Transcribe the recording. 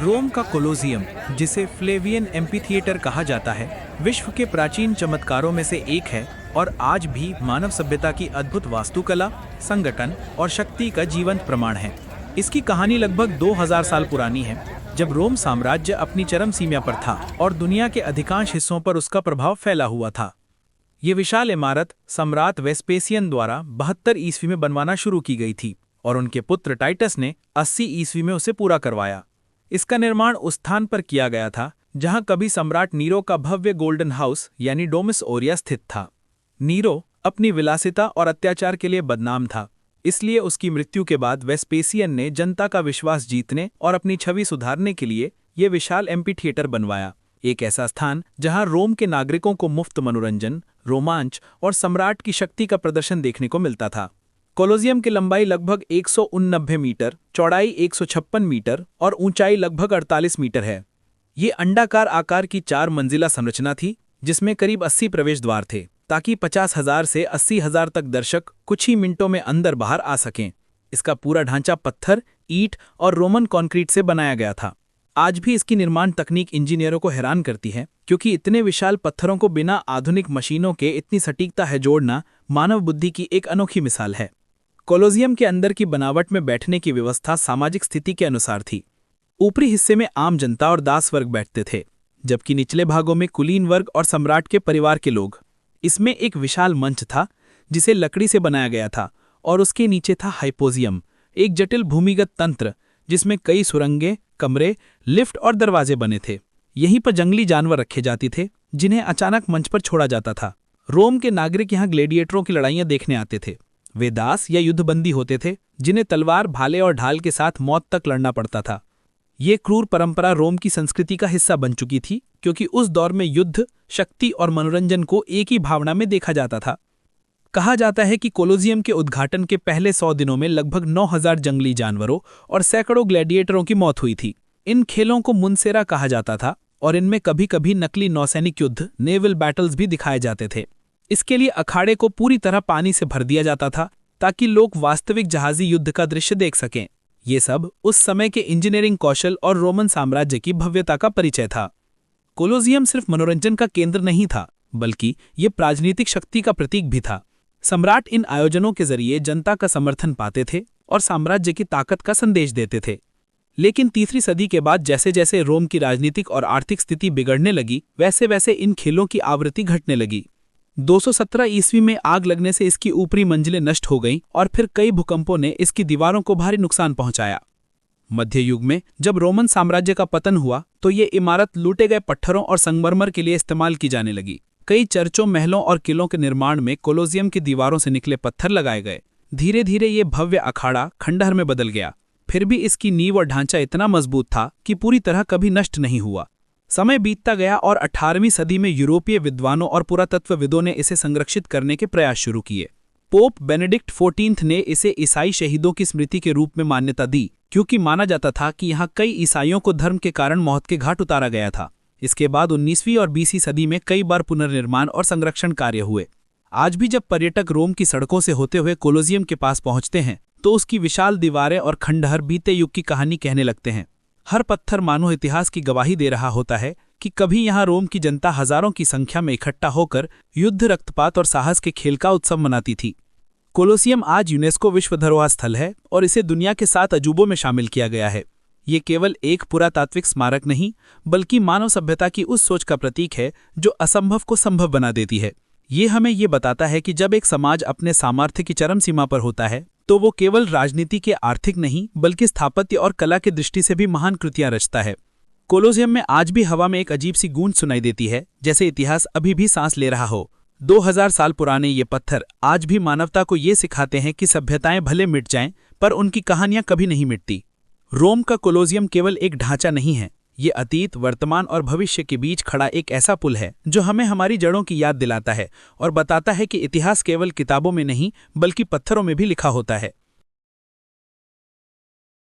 रोम का कोलोसियम, जिसे Flavian amphitheatre कहा जाता है, विश्व के प्राचीन चमत्कारों में से एक है और आज भी मानव सभ्यता की अद्भुत वास्तुकला, संगठन और शक्ति का जीवंत प्रमाण है। इसकी कहानी लगभग 2000 साल पुरानी है, जब रोम साम्राज्य अपनी चरम सीमा पर था और दुनिया के अधिकांश हिस्सों पर उसका प्रभाव फैला हुआ था। ये विशाल इमारत सम्राट वेस्पेसियन द्वारा 72 ईस्वी में बनवाना शुरू की गई थी और उनके पुत्र टाइटस ने 80 ईस्वी में उसे पूरा करवाया। इसका निर्माण उस स्थान पर किया गया था जहां कभी सम्राट नीरो का भव्य गोल्डन हाउस यानी डोमस ओरिया स्थित था। नीरो अपनी विलासिता और अत्याचार के लिए बदनाम था, इसलिए उसकी मृत्यु के बाद वेस्पेसियन ने जनता का विश्वास जीतने और अपनी छवि सुधारने के लिए ये विशाल एम्फीथिएटर बनवाया, एक ऐसा स्थान जहां रोम के नागरिकों को मुफ्त मनोरंजन, रोमांच और सम्राट की शक्ति का प्रदर्शन देखने को मिलता था। कोलोसियम की लंबाई लगभग 189 मीटर, चौड़ाई 156 मीटर और ऊंचाई लगभग 48 मीटर है। ये अंडाकार आकार की 4 मंजिला संरचना थी, जिसमें करीब 80 प्रवेश द्वार थे, ताकि 50,000 से 80,000 तक दर्शक कुछ ही मिनटों में अंदर बाहर आ सकें। इसका पूरा ढांचा पत्थर, ईंट और रोमन कंक्रीट से बनाया गया था। आज भी इसकी निर्माण तकनीक इंजीनियरों को हैरान करती है, क्योंकि इतने विशाल पत्थरों को बिना आधुनिक मशीनों के इतनी सटीकता है जोड़ना मानव बुद्धि की एक अनोखी मिसाल है। कोलोसियम के अंदर की बनावट में बैठने की व्यवस्था सामाजिक स्थिति के अनुसार थी। ऊपरी हिस्से में आम जनता और दास वर्ग बैठते थे, जबकि निचले भागों में कुलीन वर्ग और सम्राट के परिवार के लोग। इसमें एक विशाल मंच था जिसे लकड़ी से बनाया गया था और उसके नीचे था हाइपोजियम, एक जटिल भूमिगत तंत्र जिसमें कई सुरंगें, कमरे, लिफ्ट और दरवाजे बने थे। यहीं पर जंगली जानवर रखे जाते थे जिन्हें अचानक मंच पर छोड़ा जाता था। रोम के नागरिक यहाँ ग्लेडिएटरों की लड़ाइयाँ देखने आते थे। वे दास या युद्धबंदी होते थे जिन्हें तलवार, भाले और ढाल के साथ मौत तक लड़ना पड़ता था। ये क्रूर परंपरा रोम की संस्कृति का हिस्सा बन चुकी थी, क्योंकि उस दौर में युद्ध, शक्ति और मनोरंजन को एक ही भावना में देखा जाता था। कहा जाता है कि कोलोसियम के उद्घाटन के पहले 100 दिनों में लगभग 9000 जंगली जानवरों और सैकड़ों ग्लैडिएटरों की मौत हुई थी। इन खेलों को मुनसेरा कहा जाता था और इनमें कभी कभी नकली नौसैनिक युद्ध, नेवल बैटल्स भी दिखाए जाते थे। इसके लिए अखाड़े को पूरी तरह पानी से भर दिया जाता था ताकि लोग वास्तविक जहाजी युद्ध का दृश्य देख सकें। ये सब उस समय के इंजीनियरिंग कौशल और रोमन साम्राज्य की भव्यता का परिचय था। कोलोसियम सिर्फ मनोरंजन का केंद्र नहीं था, बल्कि ये राजनीतिक शक्ति का प्रतीक भी था। सम्राट इन आयोजनों के जरिए जनता का समर्थन पाते थे और साम्राज्य की ताकत का संदेश देते थे। लेकिन तीसरी सदी के बाद जैसे जैसे रोम की राजनीतिक और आर्थिक स्थिति बिगड़ने लगी, वैसे वैसे इन खेलों की आवृत्ति घटने लगी। 217 ईस्वी में आग लगने से इसकी ऊपरी मंजिलें नष्ट हो गईं और फिर कई भूकंपों ने इसकी दीवारों को भारी नुकसान पहुंचाया। मध्य युग में जब रोमन साम्राज्य का पतन हुआ तो ये इमारत लूटे गए पत्थरों और संगमरमर के लिए इस्तेमाल की जाने लगी। कई चर्चों, महलों और किलों के निर्माण में कोलोसियम की दीवारों से निकले पत्थर लगाए गए। धीरे धीरे ये भव्य अखाड़ा खंडहर में बदल गया। फिर भी इसकी नींव और ढांचा इतना मजबूत था कि पूरी तरह कभी नष्ट नहीं हुआ। समय बीतता गया और 18वीं सदी में यूरोपीय विद्वानों और पुरातत्वविदों ने इसे संरक्षित करने के प्रयास शुरू किए। पोप बेनेडिक्ट 14 ने इसे ईसाई शहीदों की स्मृति के रूप में मान्यता दी, क्योंकि माना जाता था कि यहाँ कई ईसाइयों को धर्म के कारण मौत के घाट उतारा गया था। इसके बाद 19वीं और 20वीं सदी में कई बार पुनर्निर्माण और संरक्षण कार्य हुए। आज भी जब पर्यटक रोम की सड़कों से होते हुए कोलोसियम के पास पहुंचते हैं तो उसकी विशाल दीवारें और खंडहर बीते युग की कहानी कहने लगते हैं। हर पत्थर मानो इतिहास की गवाही दे रहा होता है कि कभी यहाँ रोम की जनता हजारों की संख्या में इकट्ठा होकर युद्ध, रक्तपात और साहस के खेल का उत्सव मनाती थी। कोलोसियम आज यूनेस्को विश्व धरोहर स्थल है और इसे दुनिया के 7 अजूबों में शामिल किया गया है। ये केवल एक पुरातात्विक स्मारक नहीं, बल्कि मानव सभ्यता की उस सोच का प्रतीक है जो असंभव को संभव बना देती है। ये हमें ये बताता है कि जब एक समाज अपने सामर्थ्य की चरम सीमा पर होता है तो वो केवल राजनीति के आर्थिक नहीं, बल्कि स्थापत्य और कला की दृष्टि से भी महान कृतियां रचता है। कोलोसियम में आज भी हवा में एक अजीब सी गूंज सुनाई देती है, जैसे इतिहास अभी भी सांस ले रहा हो। 2000 साल पुराने ये पत्थर आज भी मानवता को ये सिखाते हैं कि सभ्यताएं भले मिट जाएं, पर उनकी कहानियां कभी नहीं मिटती। रोम का कोलोसियम केवल एक ढांचा नहीं है, ये अतीत, वर्तमान और भविष्य के बीच खड़ा एक ऐसा पुल है जो हमें हमारी जड़ों की याद दिलाता है और बताता है कि इतिहास केवल किताबों में नहीं, बल्कि पत्थरों में भी लिखा होता है।